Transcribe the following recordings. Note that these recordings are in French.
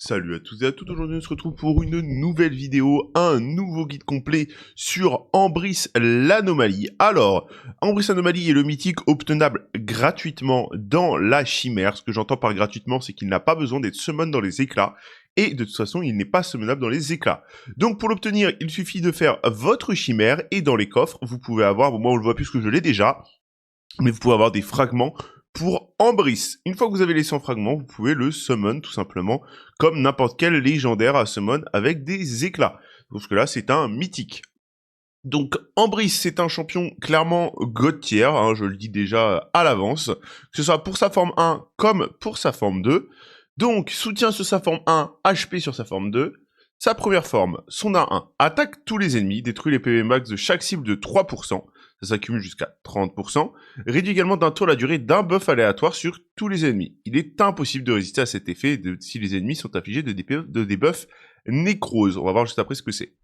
Salut à tous et à toutes, aujourd'hui on se retrouve pour une nouvelle vidéo, un nouveau guide complet sur Ambris l'anomalie. Alors, Ambris l'anomalie est le mythique obtenable gratuitement dans la chimère. Ce que j'entends par gratuitement, c'est qu'il n'a pas besoin d'être summon dans les éclats. Et de toute façon, il n'est pas summonable dans les éclats. Donc pour l'obtenir, il suffit de faire votre chimère et dans les coffres, vous pouvez avoir, bon, moi on le voit plus que je l'ai déjà, mais vous pouvez avoir des fragments pour Ambris. Une fois que vous avez les 100 fragments, vous pouvez le summon tout simplement comme n'importe quel légendaire à summon avec des éclats. Parce que là, c'est un mythique. Donc Ambris, c'est un champion clairement God tier, hein, je le dis déjà à l'avance, que ce soit pour sa forme 1 comme pour sa forme 2. Donc soutien sur sa forme 1, HP sur sa forme 2. Sa première forme, son A1, attaque tous les ennemis, détruit les PV max de chaque cible de 3%, ça s'accumule jusqu'à 30%, réduit également d'un tour la durée d'un buff aléatoire sur tous les ennemis. Il est impossible de résister à cet effet si les ennemis sont affligés de debuffs nécrose. On va voir juste après ce que c'est.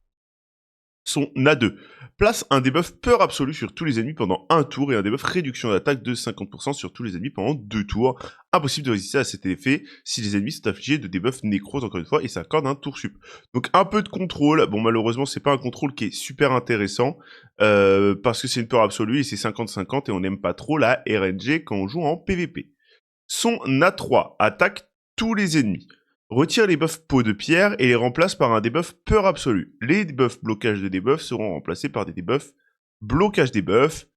Son A2 place un debuff peur absolue sur tous les ennemis pendant un tour et un debuff réduction d'attaque de 50% sur tous les ennemis pendant 2 tours. Impossible de résister à cet effet si les ennemis sont affligés de debuffs nécrose encore une fois et ça accorde un tour sup. Donc un peu de contrôle, bon malheureusement c'est pas un contrôle qui est super intéressant parce que c'est une peur absolue et c'est 50-50 et on n'aime pas trop la RNG quand on joue en PVP. Son A3 attaque tous les ennemis. Retire les buffs peau de pierre et les remplace par un debuff peur absolue. Les debuffs blocage de debuff seront remplacés par des debuffs blocage des buffs.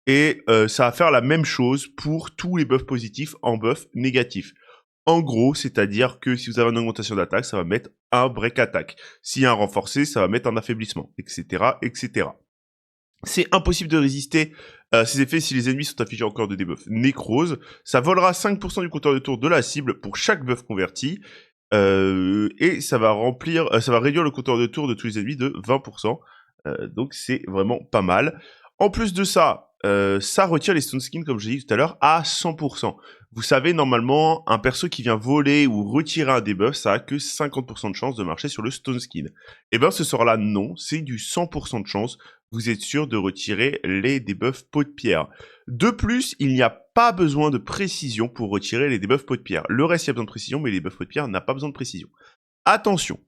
Et ça va faire la même chose pour tous les buffs positifs en buffs négatifs. En gros, c'est-à-dire que si vous avez une augmentation d'attaque, ça va mettre un break attack. S'il y a un renforcé, ça va mettre un affaiblissement, etc., etc. C'est impossible de résister à ces effets si les ennemis sont affligés encore de debuffs nécrose. Ça volera 5% du compteur de tour de la cible pour chaque buff converti. Et ça va réduire le compteur de tour de tous les ennemis de 20%. Donc c'est vraiment pas mal. En plus de ça, ça retire les stone skins, comme je l'ai dit tout à l'heure, à 100%. Vous savez, normalement, un perso qui vient voler ou retirer un debuff, ça a que 50% de chance de marcher sur le stone skin. Et ben, ce sort-là, non, c'est du 100% de chance. Vous êtes sûr de retirer les debuffs peau de pierre. De plus, il n'y a pas besoin de précision pour retirer les debuffs peau de pierre. Le reste, il y a besoin de précision, mais les debuffs peau de pierre n'a pas besoin de précision. Attention,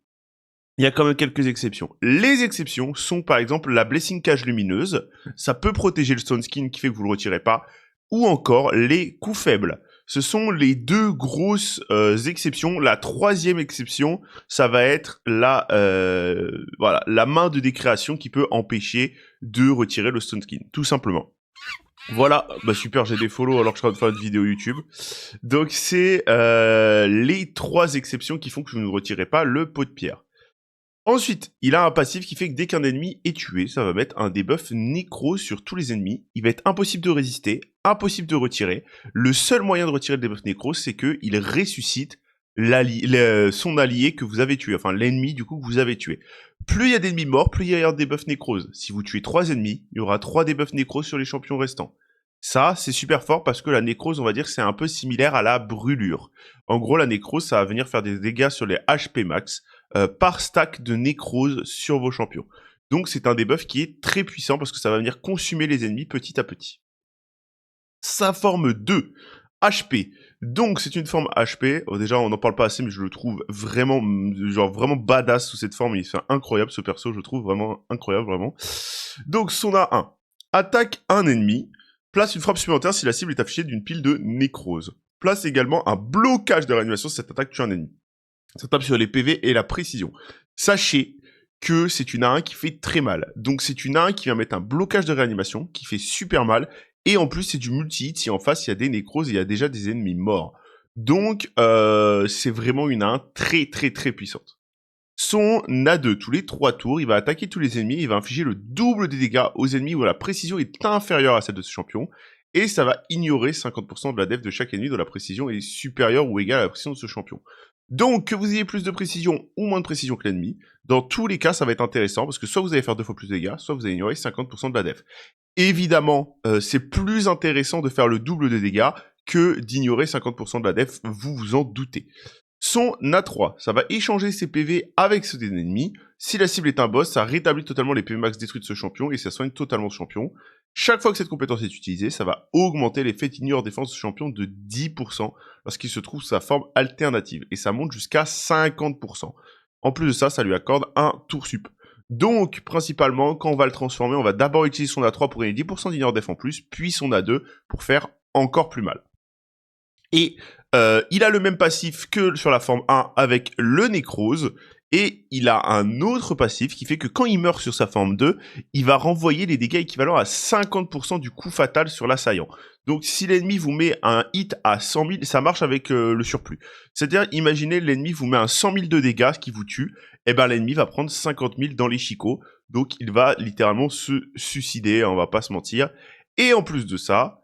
il y a quand même quelques exceptions. Les exceptions sont par exemple la Blessing Cage lumineuse, ça peut protéger le stone skin qui fait que vous le retirez pas, ou encore les coups faibles. Ce sont les deux grosses exceptions. La troisième exception, ça va être la main de décréation qui peut empêcher de retirer le stone skin, tout simplement. Voilà, bah super, j'ai des follow alors que je suis en train de faire une vidéo YouTube. Donc c'est les trois exceptions qui font que je ne retirerai pas le pot de pierre. Ensuite, il a un passif qui fait que dès qu'un ennemi est tué, ça va mettre un debuff nécro sur tous les ennemis. Il va être impossible de résister, impossible de retirer. Le seul moyen de retirer le debuff nécro, c'est qu'il ressuscite son allié que vous avez tué, enfin l'ennemi du coup que vous avez tué. Plus il y a d'ennemis morts, plus il y a des debuffs nécrose. Si vous tuez 3 ennemis, il y aura 3 debuffs nécrose sur les champions restants. Ça, c'est super fort parce que la nécrose, on va dire que c'est un peu similaire à la brûlure. En gros, la nécrose, ça va venir faire des dégâts sur les HP max par stack de nécrose sur vos champions. Donc c'est un debuff qui est très puissant parce que ça va venir consumer les ennemis petit à petit. Sa forme 2, HP. Donc c'est une forme HP. Oh, déjà on n'en parle pas assez mais je le trouve vraiment vraiment badass sous cette forme. Il fait incroyable ce perso, je le trouve vraiment incroyable vraiment. Donc son A1. Attaque un ennemi. Place une frappe supplémentaire si la cible est affichée d'une pile de nécrose. Place également un blocage de réanimation si cette attaque tue un ennemi. Ça tape sur les PV et la précision. Sachez que c'est une A1 qui fait très mal. Donc c'est une A1 qui va mettre un blocage de réanimation qui fait super mal. Et en plus c'est du multi-hit si en face il y a des nécroses et il y a déjà des ennemis morts. Donc c'est vraiment une A1 très très très puissante. Son A2, tous les 3 tours, il va attaquer tous les ennemis, il va infliger le double des dégâts aux ennemis où la précision est inférieure à celle de ce champion. Et ça va ignorer 50% de la def de chaque ennemi dont la précision est supérieure ou égale à la précision de ce champion. Donc, que vous ayez plus de précision ou moins de précision que l'ennemi, dans tous les cas, ça va être intéressant, parce que soit vous allez faire 2 fois plus de dégâts, soit vous allez ignorer 50% de la def. Évidemment, c'est plus intéressant de faire le double de dégâts que d'ignorer 50% de la def, vous vous en doutez. Son A3, ça va échanger ses PV avec ceux des ennemis. Si la cible est un boss, ça rétablit totalement les PV max détruits de ce champion, et ça soigne totalement ce champion. Chaque fois que cette compétence est utilisée, ça va augmenter l'effet Ignore Défense du champion de 10% lorsqu'il se trouve sous sa forme alternative. Et ça monte jusqu'à 50%. En plus de ça, ça lui accorde un tour sup. Donc, principalement, quand on va le transformer, on va d'abord utiliser son A3 pour gagner 10% d'Ignore Def en plus, puis son A2 pour faire encore plus mal. Et il a le même passif que sur la forme 1 avec le Nécrose. Et il a un autre passif qui fait que quand il meurt sur sa forme 2, il va renvoyer les dégâts équivalents à 50% du coup fatal sur l'assaillant. Donc si l'ennemi vous met un hit à 100 000, ça marche avec le surplus. C'est-à-dire, imaginez l'ennemi vous met un 100 000 de dégâts, ce qui vous tue, et ben l'ennemi va prendre 50 000 dans l'échico. Donc il va littéralement se suicider, on va pas se mentir. Et en plus de ça,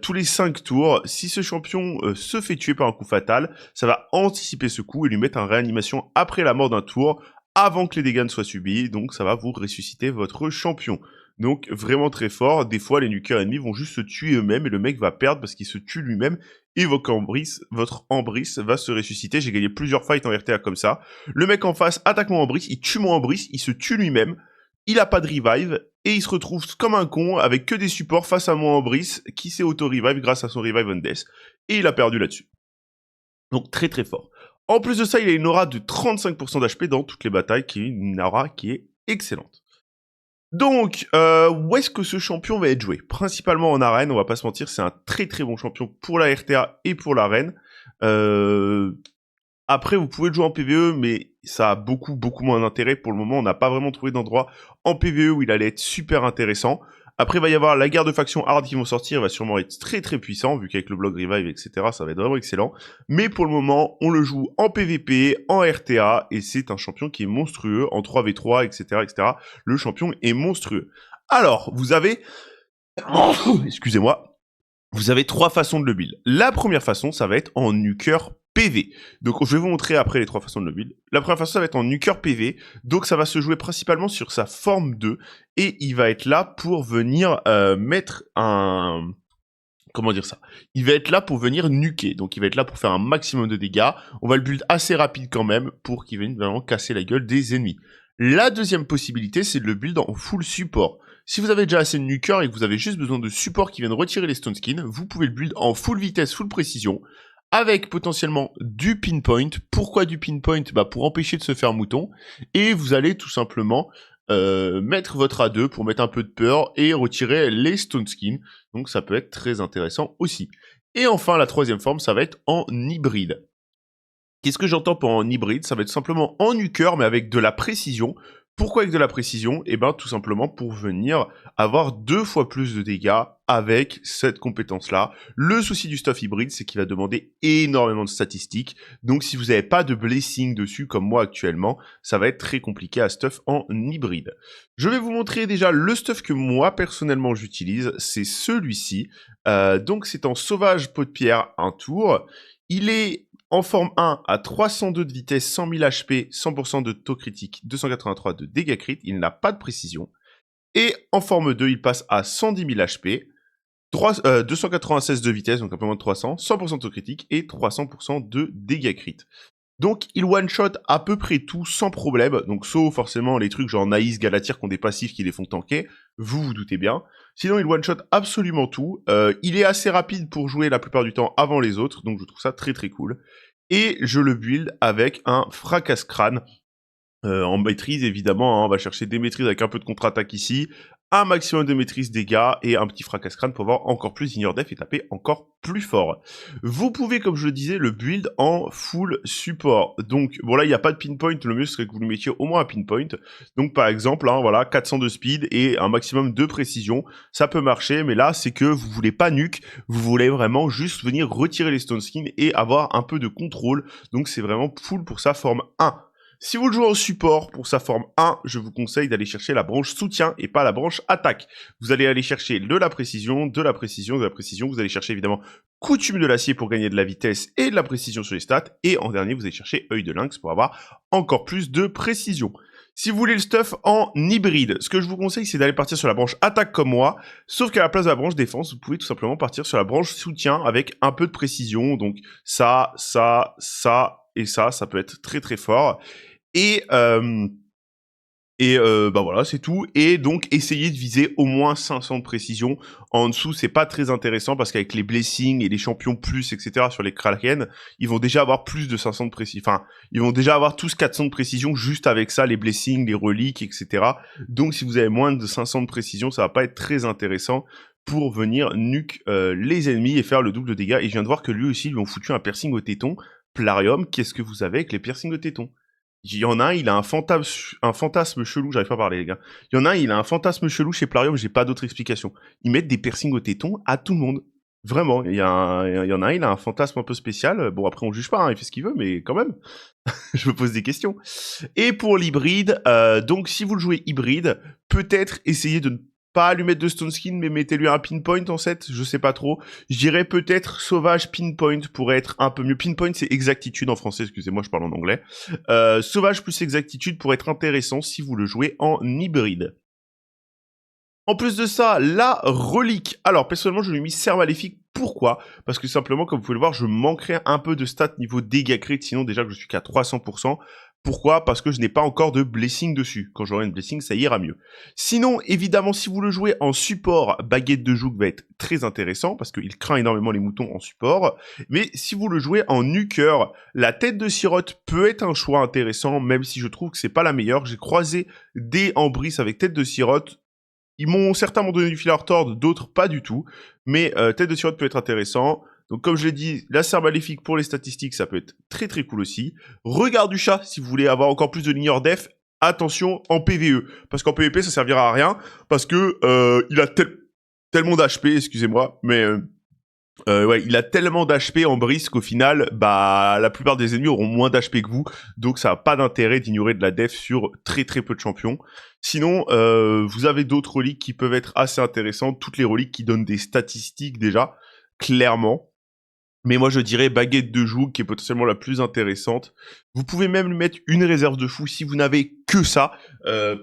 tous les 5 tours, si ce champion se fait tuer par un coup fatal, ça va anticiper ce coup et lui mettre en réanimation après la mort d'un tour, avant que les dégâts ne soient subis, donc ça va vous ressusciter votre champion. Donc vraiment très fort, des fois les nukers ennemis vont juste se tuer eux-mêmes et le mec va perdre parce qu'il se tue lui-même et votre Ambris va se ressusciter. J'ai gagné plusieurs fights en RTA comme ça. Le mec en face attaque mon Ambris, il tue mon Ambris, il se tue lui-même, il a pas de revive, et il se retrouve comme un con avec que des supports face à mon Ambris qui s'est auto-revive grâce à son revive on death, et il a perdu là-dessus. Donc très très fort. En plus de ça, il a une aura de 35% d'HP dans toutes les batailles, qui est une aura qui est excellente. Donc, où est-ce que ce champion va être joué? Principalement en arène, on va pas se mentir, c'est un très très bon champion pour la RTA et pour l'arène. Après, vous pouvez le jouer en PvE, mais ça a beaucoup moins d'intérêt. Pour le moment, on n'a pas vraiment trouvé d'endroit en PvE où il allait être super intéressant. Après, il va y avoir la guerre de factions hard qui vont sortir, il va sûrement être très très puissant, vu qu'avec le bloc revive, etc., ça va être vraiment excellent. Mais pour le moment, on le joue en PvP, en RTA, et c'est un champion qui est monstrueux, en 3v3, etc., etc. Le champion est monstrueux. Alors, vous avez... Excusez-moi. Vous avez 3 façons de le build. La première façon, ça va être en nuker PV. Donc je vais vous montrer après les 3 façons de le build. La première façon, ça va être en nuker PV. Donc ça va se jouer principalement sur sa forme 2. Et il va être là pour venir mettre un... Comment dire ça? Il va être là pour venir nuker. Donc il va être là pour faire un maximum de dégâts. On va le build assez rapide quand même pour qu'il vienne vraiment casser la gueule des ennemis. La deuxième possibilité, c'est de le build en full support. Si vous avez déjà assez de nuker et que vous avez juste besoin de support qui viennent retirer les stone skins, vous pouvez le build en full vitesse, full précision, avec potentiellement du pinpoint. Pourquoi du pinpoint? Pour empêcher de se faire mouton. Et vous allez tout simplement mettre votre A2 pour mettre un peu de peur et retirer les stone skins. Donc ça peut être très intéressant aussi. Et enfin, la troisième forme, ça va être en hybride. Qu'est-ce que j'entends par en hybride? Ça va être simplement en nuker, mais avec de la précision. Pourquoi avec de la précision? Tout simplement pour venir avoir 2 fois plus de dégâts avec cette compétence-là. Le souci du stuff hybride, c'est qu'il va demander énormément de statistiques. Donc si vous n'avez pas de blessing dessus, comme moi actuellement, ça va être très compliqué à stuff en hybride. Je vais vous montrer déjà le stuff que moi, personnellement, j'utilise. C'est celui-ci. Donc c'est en sauvage pot de pierre, un tour. Il est en forme 1 à 302 de vitesse, 100 000 HP, 100% de taux critique, 283 de dégâts crit, il n'a pas de précision. Et en forme 2, il passe à 110 000 HP, 296 de vitesse, donc un peu moins de 300, 100% de taux critique et 300% de dégâts crit. Donc il one-shot à peu près tout sans problème, donc sauf forcément les trucs genre Naïs, Galatir qui ont des passifs qui les font tanker, vous vous doutez bien. Sinon il one-shot absolument tout, il est assez rapide pour jouer la plupart du temps avant les autres, donc je trouve ça très très cool. Et je le build avec un fracasse-crâne, en maîtrise évidemment, on va chercher des maîtrises avec un peu de contre-attaque ici, un maximum de maîtrise dégâts et un petit fracasse-crâne pour avoir encore plus Ignore Def et taper encore plus fort. Vous pouvez, comme je le disais, le build en full support. Donc, bon là, il n'y a pas de pinpoint, le mieux serait que vous le mettiez au moins un pinpoint. Donc, par exemple, voilà, 400 de speed et un maximum de précision, ça peut marcher, mais là, c'est que vous voulez pas nuke, vous voulez vraiment juste venir retirer les stone skins et avoir un peu de contrôle. Donc, c'est vraiment full pour sa forme 1. Si vous le jouez en support pour sa forme 1, je vous conseille d'aller chercher la branche soutien et pas la branche attaque. Vous allez aller chercher de la précision, de la précision, de la précision. Vous allez chercher évidemment coutume de l'acier pour gagner de la vitesse et de la précision sur les stats. Et en dernier, vous allez chercher œil de lynx pour avoir encore plus de précision. Si vous voulez le stuff en hybride, ce que je vous conseille, c'est d'aller partir sur la branche attaque comme moi, sauf qu'à la place de la branche défense, vous pouvez tout simplement partir sur la branche soutien avec un peu de précision. Donc ça et ça peut être très très fort. Et Et bah voilà, c'est tout. Et donc, essayez de viser au moins 500 de précision. En dessous, c'est pas très intéressant parce qu'avec les blessings et les champions plus, etc. sur les Kraken, ils vont déjà avoir plus de 500 de précision. Enfin, ils vont déjà avoir tous 400 de précision juste avec ça, les blessings, les reliques, etc. Donc, si vous avez moins de 500 de précision, ça va pas être très intéressant pour venir nuke les ennemis et faire le double de dégâts. Et je viens de voir que lui aussi, ils lui ont foutu un piercing au téton. Plarium, qu'est-ce que vous avez avec les piercings au téton? Il y en a un, il a un fantasme chelou, j'arrive pas à parler les gars. Il y en a un, il a un fantasme chelou chez Plarium, j'ai pas d'autre explication. Ils mettent des piercings au téton à tout le monde. Vraiment, il y en a un, il a un fantasme un peu spécial. Bon après on juge pas, hein, il fait ce qu'il veut, mais quand même, je me pose des questions. Et pour l'hybride, donc si vous le jouez hybride, peut-être essayez de ne pas lui mettre de stone skin, mais mettez-lui un pinpoint en set, je sais pas trop. Je dirais peut-être sauvage pinpoint pourrait être un peu mieux. Pinpoint c'est exactitude en français, excusez-moi, je parle en anglais. Sauvage plus exactitude pourrait être intéressant si vous le jouez en hybride. En plus de ça, la relique. Alors, personnellement, je lui ai mis serre maléfique. Pourquoi? Parce que simplement, comme vous pouvez le voir, je manquerais un peu de stats niveau dégâts crit, sinon déjà que je suis qu'à 300%. Pourquoi? Parce que je n'ai pas encore de blessing dessus. Quand j'aurai une blessing, ça ira mieux. Sinon, évidemment, si vous le jouez en support, baguette de joug va être très intéressant, parce qu'il craint énormément les moutons en support. Mais si vous le jouez en nuker, la tête de sirote peut être un choix intéressant, même si je trouve que c'est pas la meilleure. J'ai croisé des Ambris avec tête de sirote. Certains m'ont donné du fil à retordre, d'autres pas du tout. Mais tête de sirote peut être intéressant. Donc comme je l'ai dit, la serre maléfique pour les statistiques, ça peut être très très cool aussi. Regard du chat, si vous voulez avoir encore plus de ligneur def, attention en PvE. Parce qu'en PvP, ça servira à rien. Parce que il a tellement d'HP, excusez-moi, mais... ouais, il a tellement d'HP en brise qu'au final, bah, la plupart des ennemis auront moins d'HP que vous, donc ça n'a pas d'intérêt d'ignorer de la def sur très très peu de champions. Sinon, vous avez d'autres reliques qui peuvent être assez intéressantes, toutes les reliques qui donnent des statistiques déjà, clairement. Mais moi, je dirais baguette de joug, qui est potentiellement la plus intéressante. Vous pouvez même lui mettre une réserve de fou si vous n'avez que ça,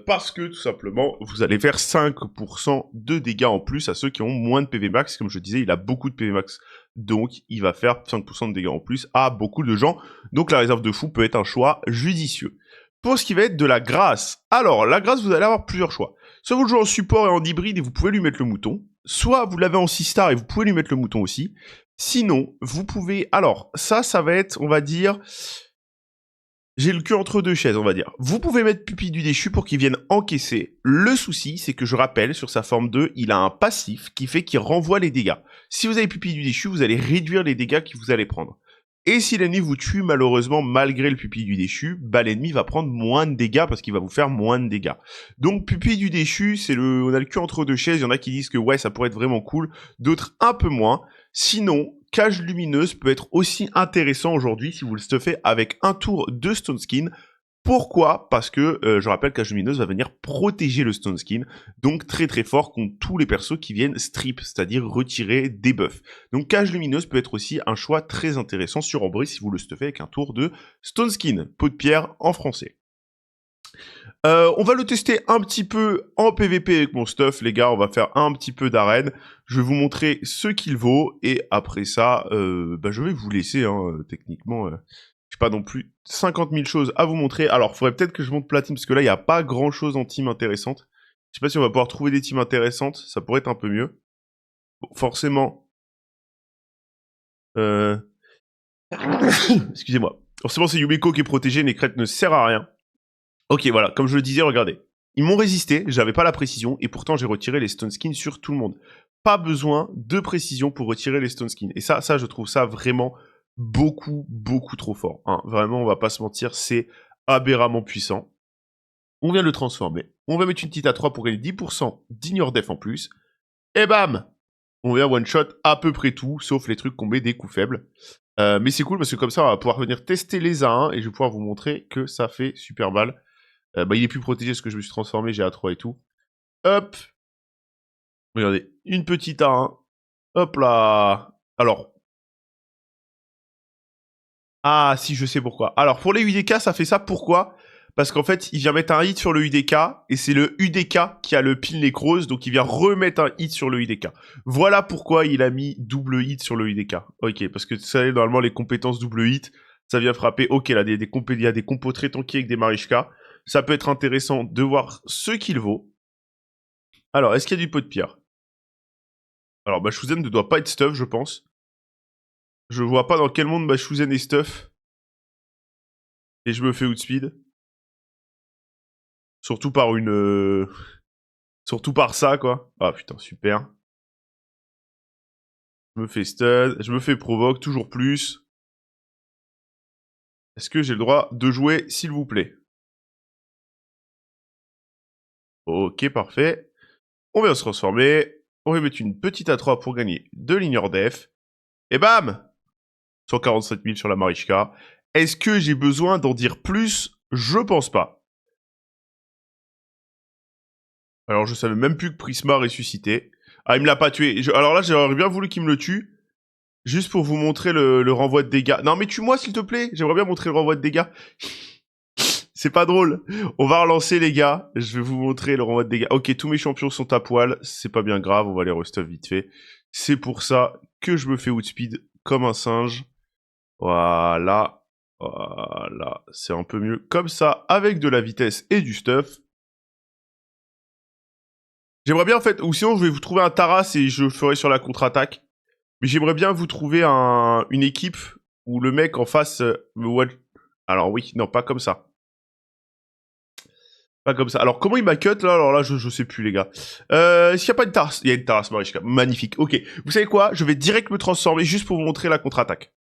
parce que tout simplement, vous allez faire 5% de dégâts en plus à ceux qui ont moins de PV max. Comme je disais, il a beaucoup de PV max, donc il va faire 5% de dégâts en plus à beaucoup de gens. Donc la réserve de fou peut être un choix judicieux. Pour ce qui va être de la grâce, alors la grâce, vous allez avoir plusieurs choix. Soit vous le jouez en support et en hybride et vous pouvez lui mettre le mouton, soit vous l'avez en 6 star et vous pouvez lui mettre le mouton aussi. Sinon, vous pouvez... Alors, ça va être, on va dire... J'ai le cul entre deux chaises, on va dire. Vous pouvez mettre Pupille du Déchu pour qu'il vienne encaisser. Le souci, c'est que je rappelle, sur sa forme 2, il a un passif qui fait qu'il renvoie les dégâts. Si vous avez Pupille du Déchu, vous allez réduire les dégâts que vous allez prendre. Et si l'ennemi vous tue, malheureusement, malgré le Pupille du Déchu, bah l'ennemi va prendre moins de dégâts parce qu'il va vous faire moins de dégâts. Donc Pupille du Déchu, on a le cul entre deux chaises. Il y en a qui disent que ouais, ça pourrait être vraiment cool, d'autres un peu moins. Sinon, Cage Lumineuse peut être aussi intéressant aujourd'hui si vous le stuffez avec un tour de Stone Skin. Pourquoi? Parce que, je rappelle, Cage Lumineuse va venir protéger le Stone Skin, donc très très fort contre tous les persos qui viennent strip, c'est-à-dire retirer des buffs. Donc Cage Lumineuse peut être aussi un choix très intéressant sur Ambry si vous le stuffez avec un tour de Stone Skin, pot de pierre en français. On va le tester un petit peu en PVP avec mon stuff, les gars. On va faire un petit peu d'arène. Je vais vous montrer ce qu'il vaut. Et après ça, bah, je vais vous laisser, hein, techniquement. J'ai pas non plus 50 000 choses à vous montrer. Alors, il faudrait peut-être que je monte platine, parce que là, il n'y a pas grand-chose en team intéressante. Je sais pas si on va pouvoir trouver des teams intéressantes. Ça pourrait être un peu mieux. Bon, forcément... Excusez-moi. Forcément, c'est Yumiko qui est protégé. Necrète ne sert à rien. Ok, voilà, comme je le disais, regardez. Ils m'ont résisté, j'avais pas la précision, et pourtant j'ai retiré les stone skins sur tout le monde. Pas besoin de précision pour retirer les stone skins. Et ça, je trouve ça vraiment beaucoup, beaucoup trop fort. Hein. Vraiment, on va pas se mentir, c'est aberramment puissant. On vient le transformer. On va mettre une petite A3 pour gagner 10% d'ignore def en plus. Et bam! On vient one shot à peu près tout, sauf les trucs qu'on met des coups faibles. Mais c'est cool parce que comme ça, on va pouvoir venir tester les A1 et je vais pouvoir vous montrer que ça fait super mal. Bah, il est plus protégé parce que je me suis transformé, j'ai A3 et tout. Hop. Regardez, une petite A1. Hop là. Alors. Ah, si, je sais pourquoi. Alors, pour les UDK, ça fait ça. Pourquoi? Parce qu'en fait, il vient mettre un hit sur le UDK, et c'est le UDK qui a le pile nécrose, donc il vient remettre un hit sur le UDK. Voilà pourquoi il a mis double hit sur le UDK. Ok, parce que vous savez, normalement, les compétences double hit, ça vient frapper. Ok, là, il y a des compos très tanky avec des Marischka. Ça peut être intéressant de voir ce qu'il vaut. Alors, est-ce qu'il y a du pot de pierre? Alors, Bashuzen ne doit pas être stuff, je pense. Je vois pas dans quel monde Bashuzen est stuff. Et je me fais outspeed. Surtout par une... Surtout par ça, quoi. Ah putain, super. Je me fais stun, je me fais provoque, toujours plus. Est-ce que j'ai le droit de jouer, s'il vous plaît? Ok, parfait. On vient se transformer. On va mettre une petite A3 pour gagner 2 ligneurs def. Et bam! 147 000 sur la Marichka. Est-ce que j'ai besoin d'en dire plus? Je pense pas. Alors, je savais même plus que Prisma ressuscitait. Ah, il me l'a pas tué. Alors là, j'aurais bien voulu qu'il me le tue. Juste pour vous montrer le renvoi de dégâts. Non, mais tue-moi, s'il te plaît. J'aimerais bien montrer le renvoi de dégâts. C'est pas drôle. On va relancer, les gars. Je vais vous montrer le renvoi de dégâts. Ok, tous mes champions sont à poil. C'est pas bien grave. On va les restuff vite fait. C'est pour ça que je me fais outspeed comme un singe. Voilà. Voilà. C'est un peu mieux comme ça, avec de la vitesse et du stuff. J'aimerais bien, en fait, ou sinon je vais vous trouver un Taras et je le ferai sur la contre-attaque. Mais j'aimerais bien vous trouver une équipe où le mec en face me one... Alors oui, non, pas comme ça. Pas comme ça. Alors comment il m'a cut là? Alors là, je sais plus, les gars. S'il n'y a pas une Taras... Il y a une Taras Marichka. Magnifique. Ok. Vous savez quoi? Je vais direct me transformer juste pour vous montrer la contre-attaque.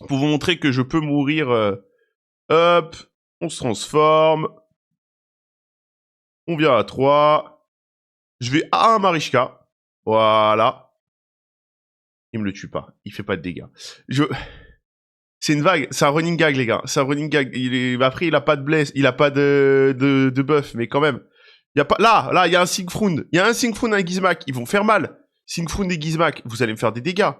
Pour vous montrer que je peux mourir... Hop. On se transforme. On vient à 3. Je vais à un Marichka. Voilà. Il me le tue pas. Il fait pas de dégâts. C'est une vague. C'est un running gag, les gars. C'est un running gag. Après, il a pas de bless. Il a pas de buff. Mais quand même. Il y a pas... Là, il y a un Siegfried. Il y a un Siegfried et un Gizmak. Ils vont faire mal. Siegfried et Gizmak, vous allez me faire des dégâts.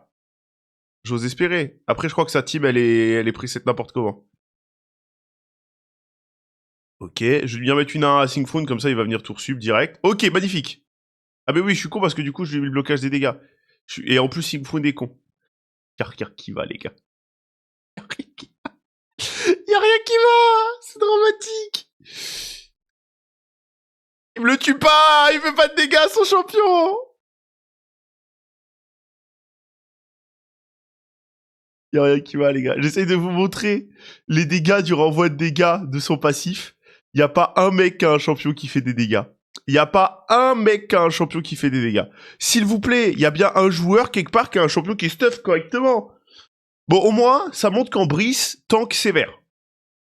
J'ose espérer. Après, je crois que sa team, elle est preset n'importe comment. Ok. Je vais lui en mettre une à Siegfried. Comme ça, il va venir tour sub direct. Ok, magnifique. Ah, ben oui, je suis con parce que du coup, j'ai eu le blocage des dégâts. Et en plus, Siegfried est con. Car qui va, les gars. Y'a rien qui va. C'est dramatique. Il me le tue pas. Il fait pas de dégâts, son champion. Y'a rien qui va, les gars. J'essaye de vous montrer les dégâts du renvoi de dégâts de son passif. Y a pas un mec qui a un champion qui fait des dégâts. Y a pas un mec qui a un champion qui fait des dégâts. S'il vous plaît, y a bien un joueur quelque part qui a un champion qui stuff correctement. Bon, au moins, ça montre qu'en Brice, tank sévère.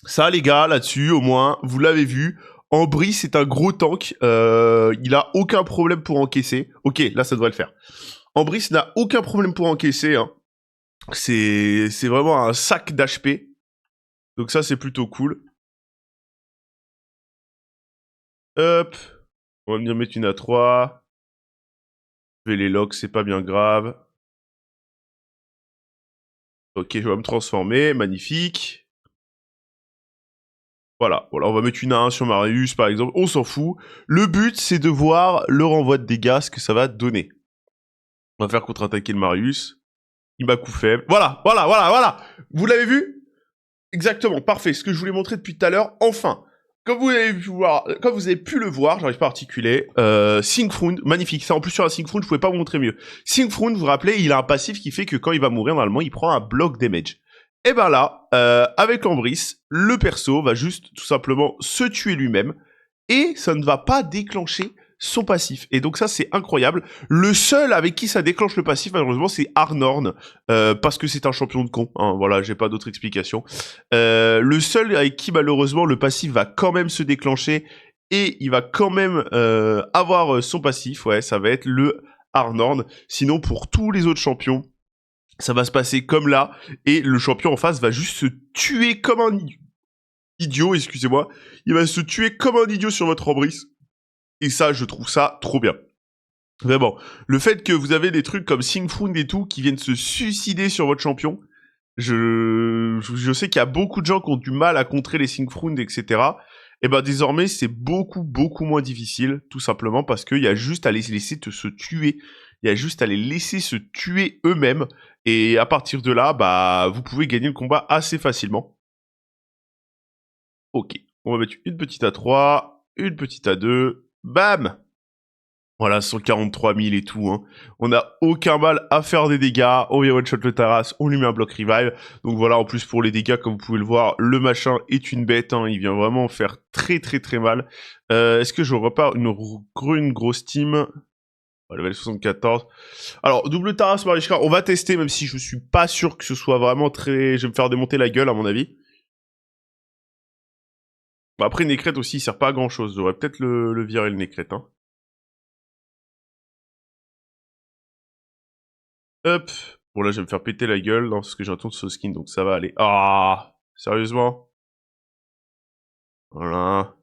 Ça, les gars, là-dessus, au moins, vous l'avez vu. En Brice, c'est un gros tank. Il a aucun problème pour encaisser. Ok, là, ça devrait le faire. En Brice n'a aucun problème pour encaisser, hein. C'est vraiment un sac d'HP. Donc ça, c'est plutôt cool. Hop. On va venir mettre une A3. Je vais les locks, c'est pas bien grave. Ok, je vais me transformer. Magnifique. Voilà, on va mettre une A1 sur Marius, par exemple. On s'en fout. Le but, c'est de voir le renvoi de dégâts, ce que ça va donner. On va faire contre-attaquer le Marius. Il m'a coup faible. Voilà. Vous l'avez vu? Exactement, parfait. Ce que je voulais montrer depuis tout à l'heure, enfin. Comme vous avez pu le voir, j'arrive pas à articuler, Siegfried, magnifique. Ça, en plus, sur un Siegfried, je pouvais pas vous montrer mieux. Siegfried, vous vous rappelez, il a un passif qui fait que quand il va mourir, normalement, il prend un bloc damage. Et ben là, avec Ambris, le perso va juste, tout simplement, se tuer lui-même, et ça ne va pas déclencher son passif. Et donc ça, c'est incroyable. Le seul avec qui ça déclenche le passif, malheureusement, c'est Arnorn, parce que c'est un champion de con. Hein, voilà, j'ai pas d'autre explication. Le seul avec qui, malheureusement, le passif va quand même se déclencher, et il va quand même avoir son passif, ouais, ça va être le Arnorn. Sinon, pour tous les autres champions, ça va se passer comme là, et le champion en face va juste se tuer comme un idiot, excusez-moi. Il va se tuer comme un idiot sur votre Ambris. Et ça, je trouve ça trop bien. Vraiment. Le fait que vous avez des trucs comme Siegfried et tout qui viennent se suicider sur votre champion, je sais qu'il y a beaucoup de gens qui ont du mal à contrer les Siegfried, etc. Et ben désormais, c'est beaucoup moins difficile, tout simplement parce qu'il y a juste à les laisser se tuer. Il y a juste à les laisser se tuer eux-mêmes. Et à partir de là, bah, vous pouvez gagner le combat assez facilement. Ok. On va mettre une petite à 3, une petite à 2. Bam! Voilà, 143 000 et tout. Hein. On n'a aucun mal à faire des dégâts. On vient one-shot le Taras, on lui met un bloc revive. Donc voilà, en plus pour les dégâts, comme vous pouvez le voir, le machin est une bête. Hein. Il vient vraiment faire très très très mal. Est-ce que je repars une grosse team? Level 74. Alors, double Taras Marichka, on va tester, même si je suis pas sûr que ce soit vraiment très... Je vais me faire démonter la gueule, à mon avis. Bon, après, Necrète aussi, il sert pas à grand chose. J'aurais peut-être le virer, le Necrète. Hein. Hop. Bon, là, je vais me faire péter la gueule, non, parce que j'ai un tour de skin, donc ça va aller. Ah, sérieusement? Voilà.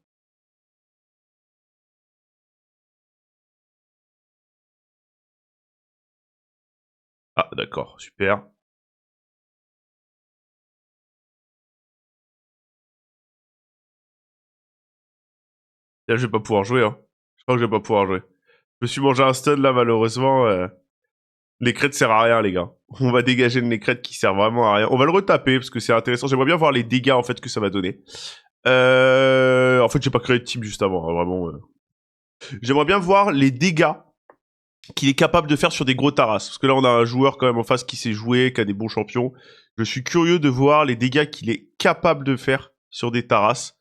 Ah, d'accord, super. Là, je vais pas pouvoir jouer, hein. Je crois que je vais pas pouvoir jouer. Je me suis mangé un stun, là, malheureusement. Necrète sert à rien, les gars. On va dégager le Necrète qui sert vraiment à rien. On va le retaper, parce que c'est intéressant. J'aimerais bien voir les dégâts, en fait, que ça va donner. En fait, j'ai pas créé de team juste avant, hein, vraiment. J'aimerais bien voir les dégâts qu'il est capable de faire sur des gros Taras. Parce que là, on a un joueur quand même en face qui sait jouer, qui a des bons champions. Je suis curieux de voir les dégâts qu'il est capable de faire sur des Taras.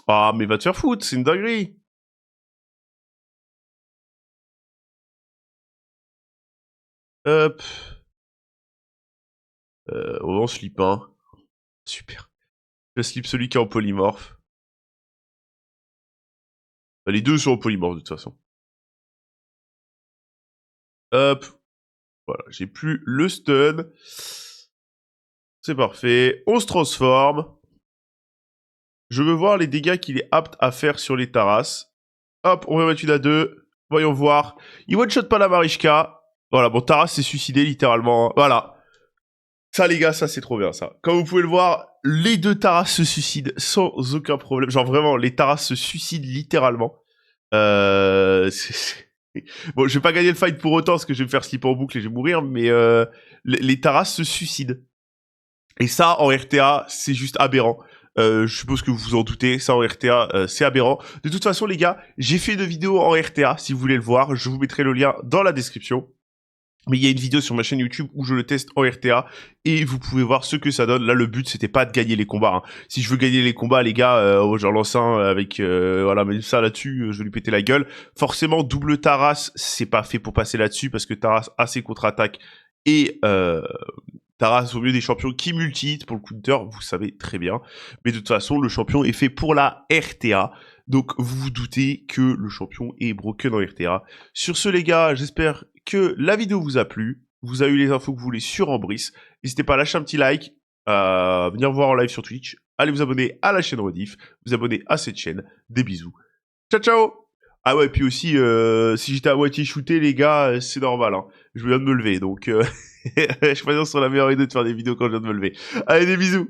Ah, mais va te faire foutre, c'est une dinguerie. Hop. On slip un. Super. Je slip celui qui est en polymorphe. Les deux sont en polymorphe de toute façon. Hop. Voilà, j'ai plus le stun. C'est parfait. On se transforme. Je veux voir les dégâts qu'il est apte à faire sur les Taras. Hop, on va mettre une à 2. Voyons voir. Il one-shot pas la Marichka. Voilà, bon, Taras s'est suicidé littéralement. Voilà. Ça, les gars, ça, c'est trop bien, ça. Comme vous pouvez le voir, les deux Taras se suicident sans aucun problème. Genre, vraiment, les Taras se suicident littéralement. Bon, je vais pas gagner le fight pour autant, parce que je vais me faire slip en boucle et je vais mourir, mais les Taras se suicident. Et ça, en RTA, c'est juste aberrant. Je suppose que vous vous en doutez, ça en RTA, c'est aberrant. De toute façon, les gars, j'ai fait une vidéo en RTA, si vous voulez le voir, je vous mettrai le lien dans la description. Mais il y a une vidéo sur ma chaîne YouTube où je le teste en RTA et vous pouvez voir ce que ça donne. Là, le but, c'était pas de gagner les combats. Hein. Si je veux gagner les combats, les gars, j'en lance un avec voilà, mais ça là-dessus, je vais lui péter la gueule. Forcément, double Taras, c'est pas fait pour passer là-dessus parce que Taras a ses contre-attaques et Taras au mieux des champions qui multi pour le counter, vous savez très bien. Mais de toute façon, le champion est fait pour la RTA. Donc vous vous doutez que le champion est broken en RTA. Sur ce les gars, j'espère que la vidéo vous a plu. Vous avez eu les infos que vous voulez sur Ambris. N'hésitez pas à lâcher un petit like, à venir voir en live sur Twitch. Allez vous abonner à la chaîne Rediff, vous abonner à cette chaîne. Des bisous. Ciao ciao. Ah ouais, puis aussi, si j'étais à moitié shooté, les gars, c'est normal. Hein. Je viens de me lever, donc je suis pas sûr sur la meilleure idée de faire des vidéos quand je viens de me lever. Allez, des bisous.